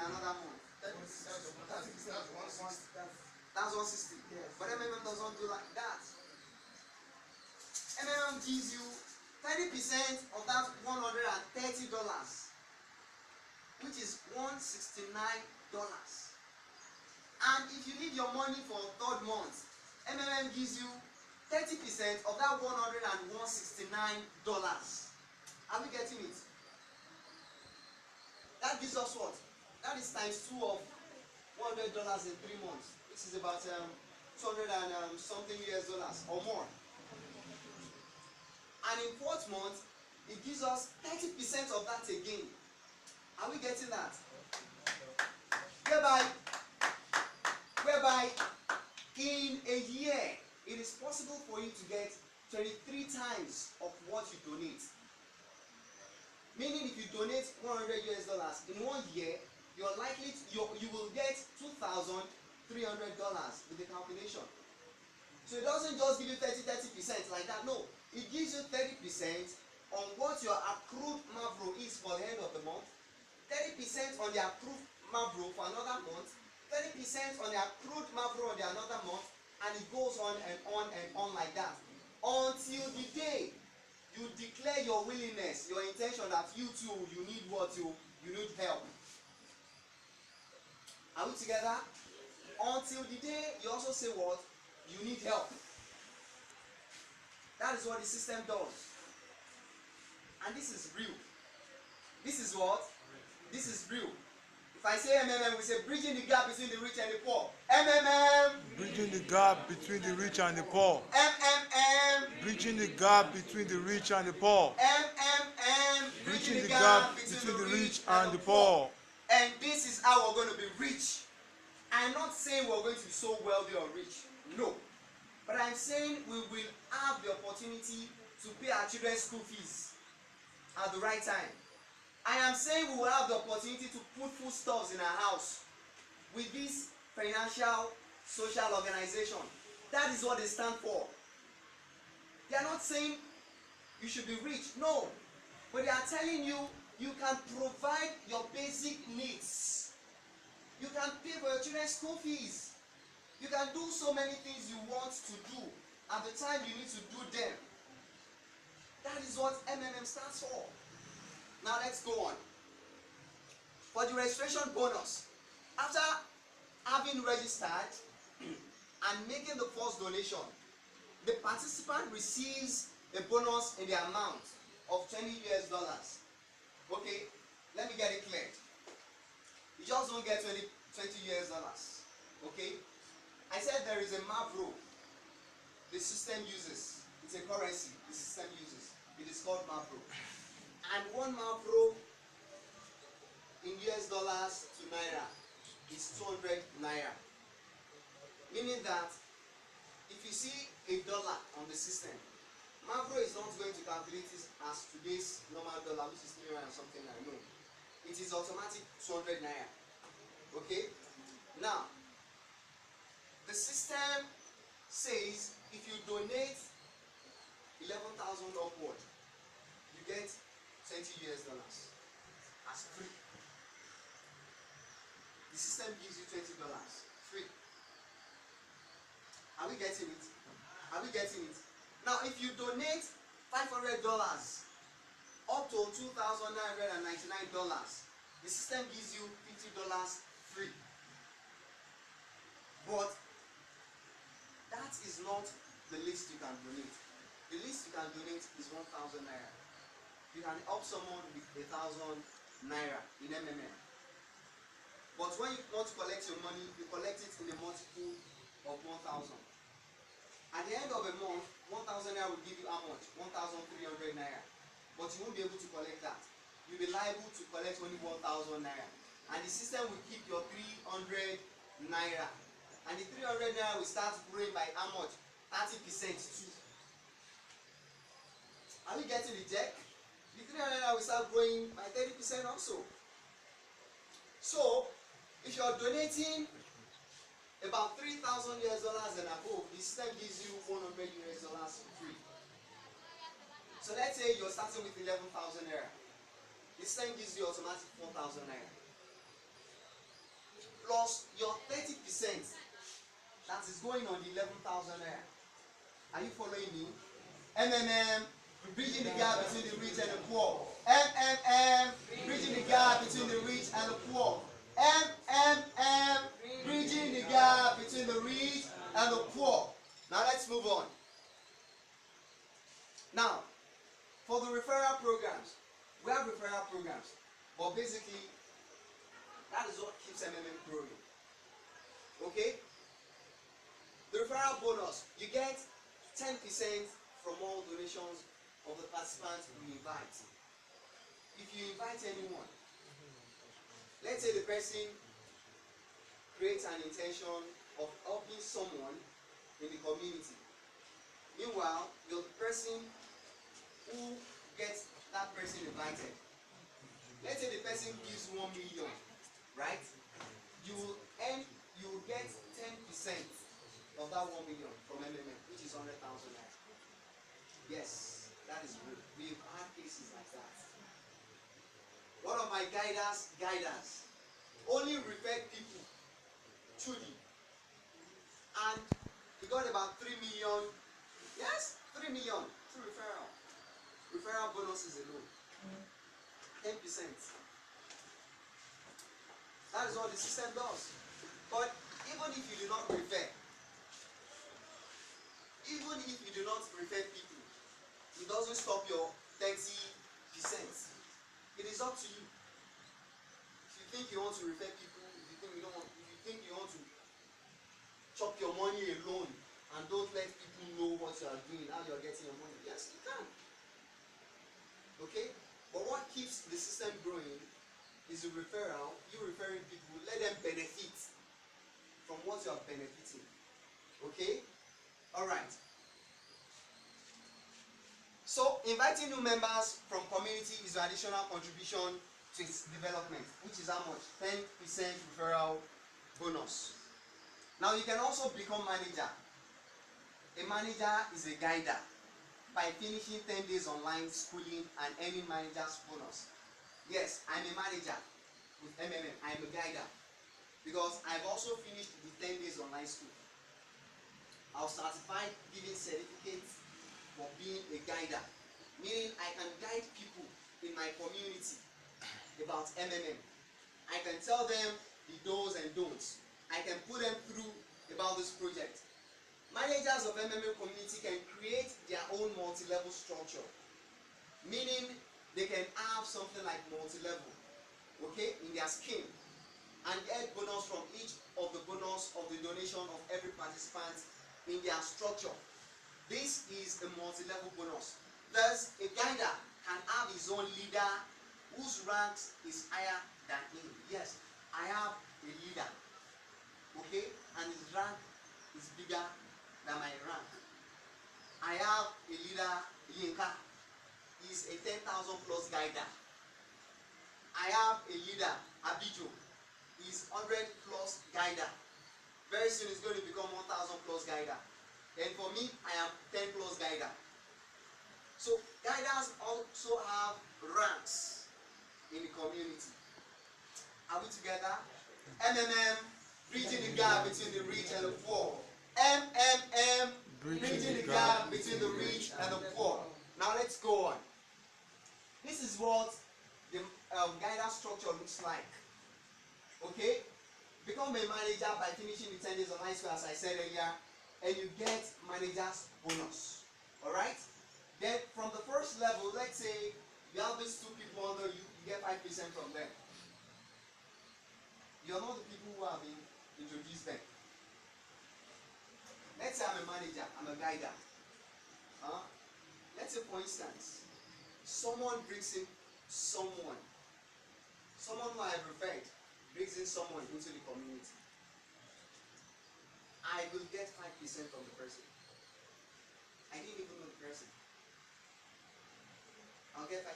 another month. That's 160. Yes. But MMM doesn't do like that. MMM gives you 30% of that $130, which is $169. And if you need your money for third month, MMM gives you 30% of that $169. Are we getting it? That gives us what? That is times 2 of $100 in 3 months, which is about 200 and something US dollars or more. And in 4th month, it gives us 30% of that again. Are we getting that? Whereby in a year, it is possible for you to get 23 times of what you donate. Meaning if you donate $100 US, in 1 year, you will get $2,300 with the calculation. So it doesn't just give you 30% like that. No, it gives you 30% on what your accrued Mavro is for the end of the month, 30% on the accrued Mavro for another month, 30% on the accrued Mavro on the another month, and it goes on and on and on like that until the day you declare your willingness, your intention that you too, you need what? You need help. Are we together? Until the day you also say what? You need help. That is what the system does. And this is real. This is what? This is real. If I say MMM, we say bridging the gap between the rich and the poor. MMM. Bridging the gap between the rich and the poor. MMM. Bridging the gap between the rich and the poor. MMM. Bridging the gap between the rich and the poor. And this is how we're going to be rich. I'm not saying we're going to be so wealthy or rich. No. But I'm saying we will have the opportunity to pay our children's school fees at the right time. I am saying we will have the opportunity to put foodstuffs in our house with this financial social organization. That is what they stand for. They are not saying you should be rich. No. But they are telling you you can provide your basic needs. You can pay for your children's school fees. You can do so many things you want to do at the time you need to do them. That is what MMM stands for. Now let's go on. For the registration bonus, after having registered and making the first donation, the participant receives a bonus in the amount of $20 US. Okay, let me get it cleared. You just don't get $20 US. Okay? I said there is a Mavro the system uses. It's a currency the system uses. It is called Mavro. And 1 Mavro in US dollars to Naira is 200 Naira. Meaning that if you see a dollar on the system, Mavro is not going to calculate it as today's normal dollar, which is $300 and something, I know. It is automatic 200 Naira. Okay? Now, the system says if you donate 11,000 upward, you get $20 US as free. The system gives you $20 free. Are we getting it? Are we getting it? Now, if you donate $500 up to $2,999, the system gives you $50 free. But that is not the least you can donate. The least you can donate is 1,000 Naira. You can help someone with 1,000 Naira in MMM. But when you want to collect your money, you collect it in a multiple of 1,000. At the end of a month, 1,000 Naira will give you how much? 1,300 Naira. But you won't be able to collect that. You'll be liable to collect only 1,000 Naira. And the system will keep your 300 Naira. And the 300 Naira will start growing by how much? 30% too. Are we getting the check? The 300 Naira will start growing by 30% also. So, if you are donating about $3,000 US and above, the system gives you $100 US free. So let's say you're starting with 11,000 Naira. The system gives you automatic 4,000 Naira. plus your 30% that is going on the 11,000 naira. Are you following me? MMM, bridging the gap between the rich and the poor. MMM, bridging the gap between the rich and the poor. MMM, bridging the gap between the rich and the poor. Now let's move on. Now, for the referral programs, we have referral programs, but basically, that is what keeps MMM growing. Okay? The referral bonus, you get 10% from all donations of the participants you invite. If you invite anyone, let's say the person creates an intention of helping someone in the community. Meanwhile, the person who gets that person invited, let's say the person gives 1 million, right? You will get 10% of that 1 million from MMM, which is 100,000 naira. Yes, that is good. We've had cases like that. One of my guiders only referred people truly, and he got about 3 million. Yes, 3 million through referral. Referral bonuses alone, 10%. That is what the system does. But even if you do not refer people, it doesn't stop your 30%. It is up to you. If you think you want to refer people, if you think you want to chop your money alone and don't let people know what you are doing, how you are getting your money, yes, you can. Okay? But what keeps the system growing is a referral. You referring people, let them benefit from what you are benefiting. Okay? Alright. So, inviting new members from community is an additional contribution to its development, which is how much? 10% referral bonus. Now, you can also become manager. A manager is a guider by finishing 10 days online schooling and earning manager's bonus. Yes, I'm a manager with MMM. I'm a guider because I've also finished the 10 days online school. I was certified giving certificates for being a guider, meaning I can guide people in my community about MMM. I can tell them the do's and don'ts. I can put them through about this project. Managers of MMM community can create their own multi-level structure, meaning they can have something like multi-level, okay, in their scheme, and get bonus from each of the bonus of the donation of every participant in their structure. This is a multi-level bonus. Thus, a guider can have his own leader whose rank is higher than him. Yes, I have a leader, okay, and his rank is bigger than my rank. I have a leader, Yinka. He's a 10,000 plus guider. I have a leader, Abijo. He's 100 plus guider. Very soon he's going to become 1,000 plus guider. And for me, I am 10 plus guider. So guiders also have ranks in the community. Are we together? MMM, bridging the gap between the rich and the poor. MMM, bridging the gap between the rich and the poor. Now let's go on. This is what the guider structure looks like. Okay? Become a manager by finishing the 10 days of high school, as I said earlier, and you get manager's bonus. Alright? Then from the first level, let's say you have these two people under you, you get 5% from them. You're not the people who have been introduced them. Let's say I'm a manager, I'm a guider. Let's say for instance, someone brings in someone who I have referred brings in someone into the community. I will get 5% from the person. I didn't even know the person. I'll get 5%.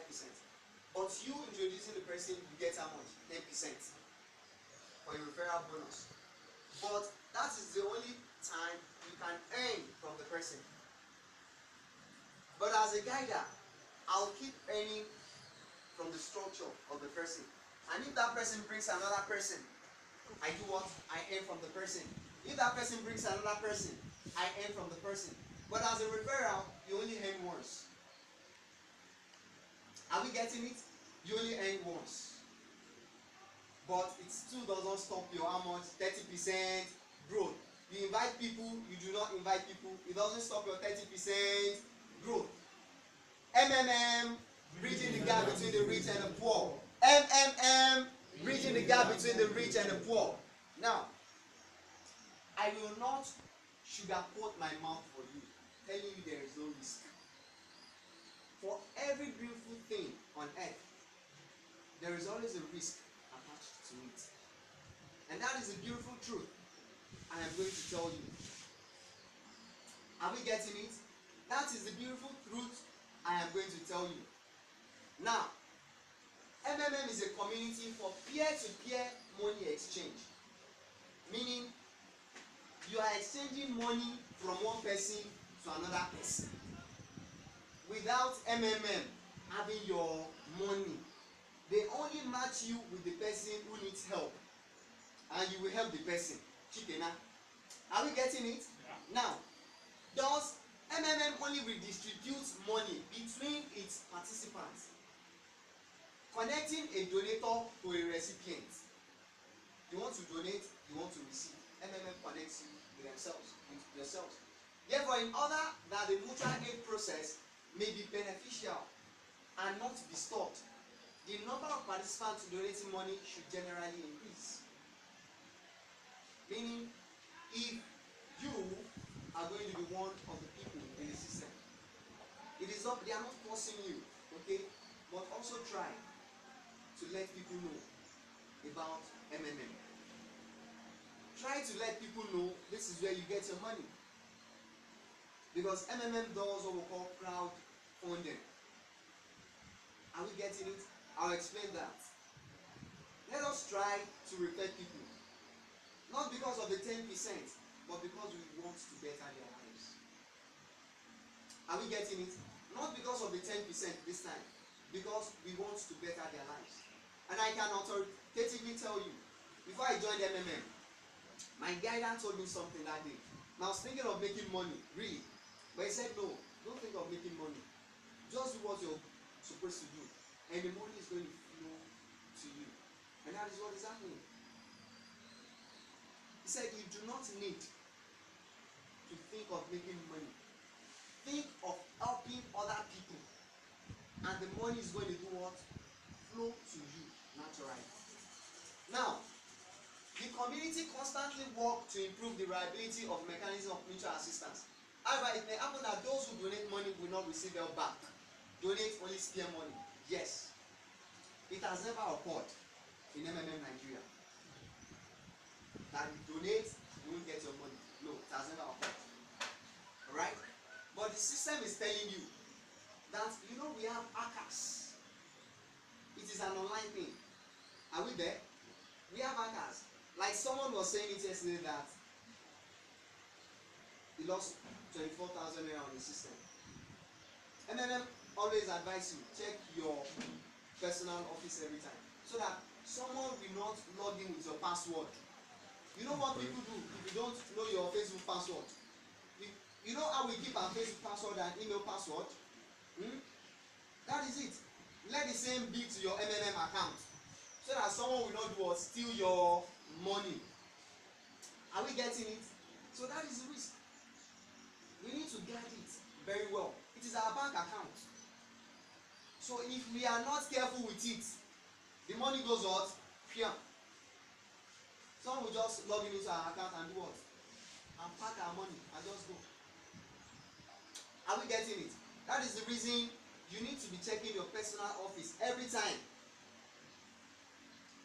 But you introducing the person, you get how much? 10% for your referral bonus. But that is the only time you can earn from the person. But as a guider, I'll keep earning from the structure of the person. And if that person brings another person, I do what? I earn from the person. If that person brings another person, I earn from the person. But as a referral, you only earn once. Are we getting it? You only earn once. But it still doesn't stop your how much? 30% growth. You invite people, you do not invite people, it doesn't stop your 30% growth. MMM, bridging the gap between the rich and the poor. MMM, bridging the gap between the rich and the poor. Now, I will not sugarcoat my mouth for you, telling you there is no risk. For every beautiful thing on earth, there is always a risk attached to it. And that is a beautiful truth I am going to tell you. Are we getting it? That is the beautiful truth I am going to tell you. Now, MMM is a community for peer-to-peer money exchange. Meaning, you are exchanging money from one person to another person. Without MMM having your money, they only match you with the person who needs help. And you will help the person. Chikena. Are we getting it? Yeah. Now, does MMM only redistribute money between its participants, connecting a donator to a recipient? You want to donate, you want to receive. MMM connects you with themselves, with yourselves. Therefore, in order that the mutual aid process may be beneficial and not be stopped, the number of participants donating money should generally increase. Meaning, if you are going to be one of the people in the system, it is not, they are not forcing you, okay? But also try to let people know about MMM. Try to let people know this is where you get your money. Because MMM does what we call crowdfunding. Are we getting it? I'll explain that. Let us try to refer people. Not because of the 10%, but because we want to better their lives. Are we getting it? Not because of the 10% this time, because we want to better their lives. And I can authoritatively tell you, before I joined MMM, my guidance told me something that day. And I was thinking of making money, really. But he said, no, don't think of making money. Just do what you're supposed to do. And the money is going to flow to you. And that is what is happening. He said, you do not need to think of making money. Think of helping other people. And the money is going to do what? Flow to you naturally. Now, the community constantly work to improve the reliability of mechanism of mutual assistance. However, it may happen that those who donate money will not receive help back. Donate only spare money. Yes. It has never occurred in MMM Nigeria that you donate, you won't get your money. No, it has never occurred. Alright? But the system is telling you that, you know, we have hackers. It is an online thing. Are we there? We have hackers. Like someone was saying it yesterday that he lost 24,000 naira on the system. MMM always advise you, check your personal office every time, so that someone will not log in with your password. You know what people do if you don't know your Facebook password? You know how we keep our Facebook password and email password? That is it. Let the same be to your MMM account, so that someone will not do what? Steal your money. Are we getting it? So that is the risk. We need to guard it very well. It is our bank account. So if we are not careful with it, the money goes out, here. Someone will just log in into our account and do what? And pack our money and just go. Are we getting it? That is the reason you need to be checking your personal office every time.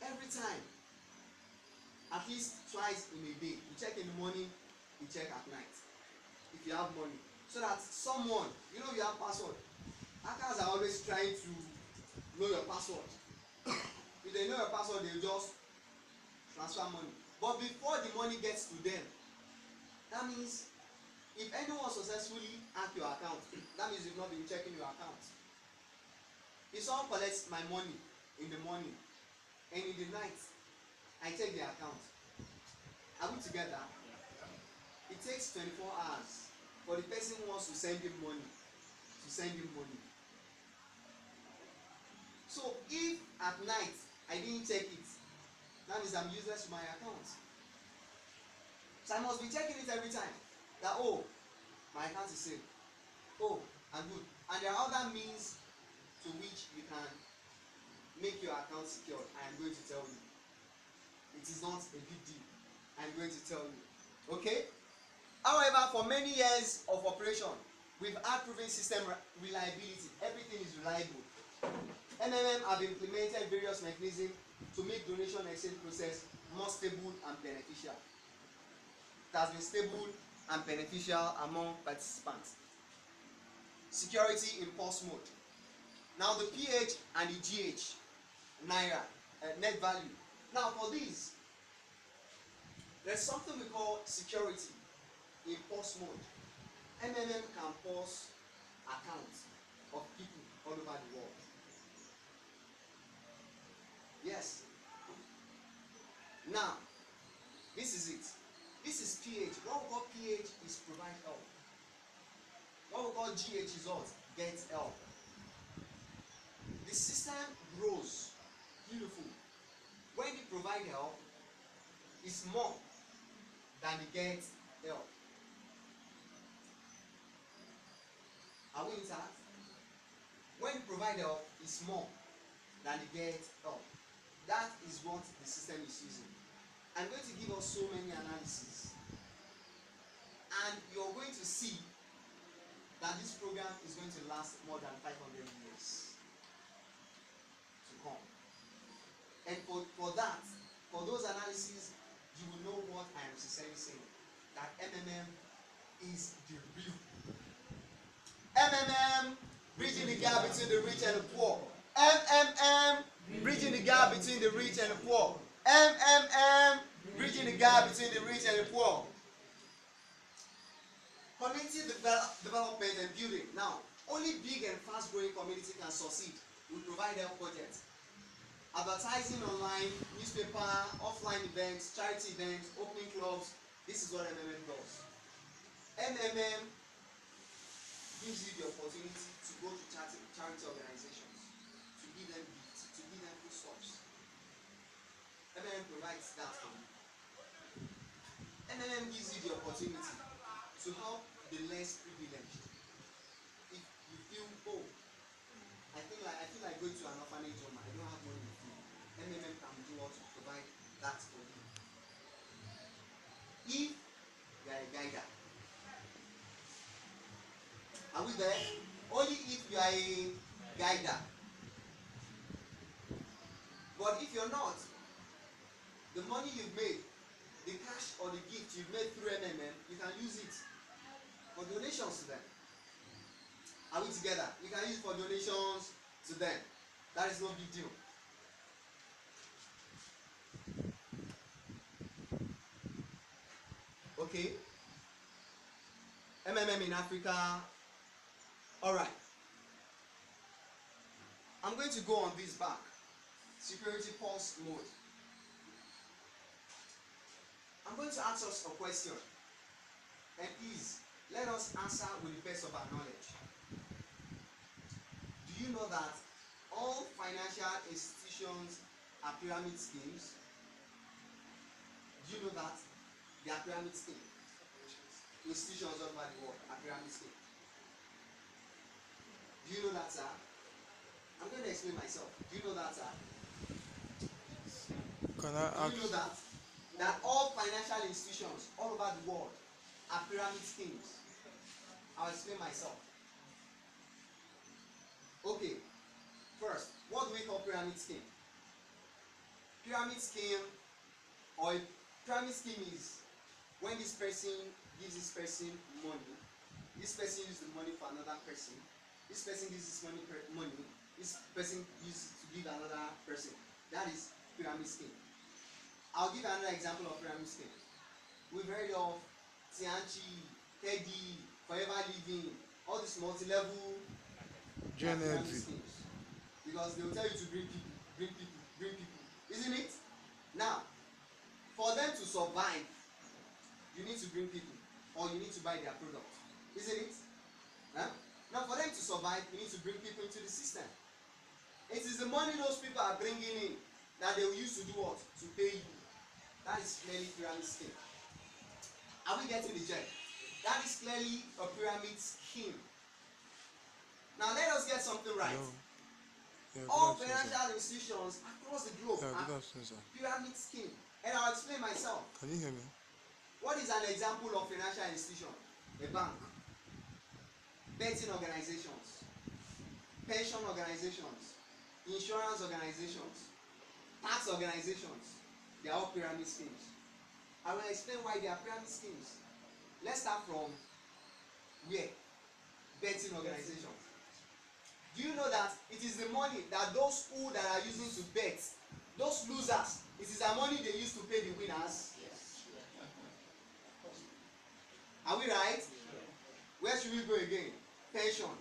Every time. At least twice in a day. You check in the morning, you check at night. If you have money. So that someone, you know you have password. Hackers are always trying to know your password. If they know your password, they'll just transfer money. But before the money gets to them, that means if anyone successfully hack your account, that means you've not been checking your account. If someone collects my money in the morning and in the night, I check the account, Are we together? It takes 24 hours for the person who wants to send him money to send him money. So if at night I didn't check it, that means I'm useless to my account. So I must be checking it every time. That oh, my account is safe. Oh, I'm good. And there are other means to which you can make your account secure. I am going to tell you. It is not a big deal. I am going to tell you. Okay? However, for many years of operation, we've had proven system reliability. Everything is reliable. MMM have implemented various mechanisms to make donation exchange process more stable and beneficial. It has been stable and beneficial among participants. Security in pulse mode. Now the PH and the GH, Naira, net value. Now for these, there's something we call security in pulse mode. MMM can pulse accounts of people all over the world. Yes. Now, this is it. This is PH. What we call PH is provide help. What we call GH is what? Get help. The system grows beautiful when the provide help is more than the get help. Are we intact? When the provide help is more than the get help, that is what the system is using. I'm going to give us so many analyses, and you're going to see that this program is going to last more than 500 years to come. And for that, for those analyses, you will know what I am sincerely saying, that MMM is the real. MMM, bridging the gap between the rich and the poor. MMM, bridging the gap between the rich and the poor. MMM, bridging the gap between the rich and the poor. Community development and building. Now, only big and fast-growing community can succeed. We provide health budgets. Advertising online, newspaper, offline events, charity events, opening clubs. This is what MMM does. MMM gives you the opportunity to go to charity organizations, to give them gifts, to give them foodstuffs. MMM provides that for you. MMM gives you the opportunity to help the less privileged. If you feel, oh, I feel like going to an orphanage home, I don't have money to feed. MMM can do what to provide that for you. If you are a guider, are we there? Only if you are a guider. But if you're not, the money you've made, the cash or the gift you've made through MMM, you can use it for donations to them. Are we together? You can use it for donations to them. That is no big deal. Okay. MMM in Africa. Alright. I'm going to go on this back. Security pulse mode. I'm going to ask us a question. And please, let us answer with the best of our knowledge. Do you know that all financial institutions are pyramid schemes? Do you know that they are pyramid schemes? Institutions all over the world are pyramid schemes. Do you know that, sir? I'm going to explain myself. Do you know that, sir? Can I ask? Do you know that? That all financial institutions all over the world are pyramid schemes. I'll explain myself. Okay. First, what do we call pyramid scheme? Pyramid scheme, or a pyramid scheme is when this person gives this person money, this person uses the money for another person, this person gives this money, this person uses it to give another person. That is pyramid scheme. I'll give another example of pyramid scheme. We've heard of Tianchi, Teddy, Forever Living, all these multi-level pyramid schemes. Because they will tell you to bring people, isn't it? Now, for them to survive, you need to bring people, or you need to buy their product, isn't it? Huh? Now, for them to survive, you need to bring people into the system. It is the money those people are bringing in that they will use to do what? To pay you. That is clearly pyramid scheme. Are we getting the gist? That is clearly a pyramid scheme. Now let us get something right. Yeah, All good afternoon, sir. financial institutions across the globe Yeah, good are afternoon, sir. pyramid scheme. And I'll explain myself. Can you hear me? What is an example of financial institution? A bank, betting organizations, pension organizations, insurance organizations, tax organizations. They are all pyramid schemes. I will explain why they are pyramid schemes. Let's start from where? Betting organizations. Do you know that it is the money that those who that are using to bet, those losers, it is the money they use to pay the winners? Are we right? Where should we go again? Pension.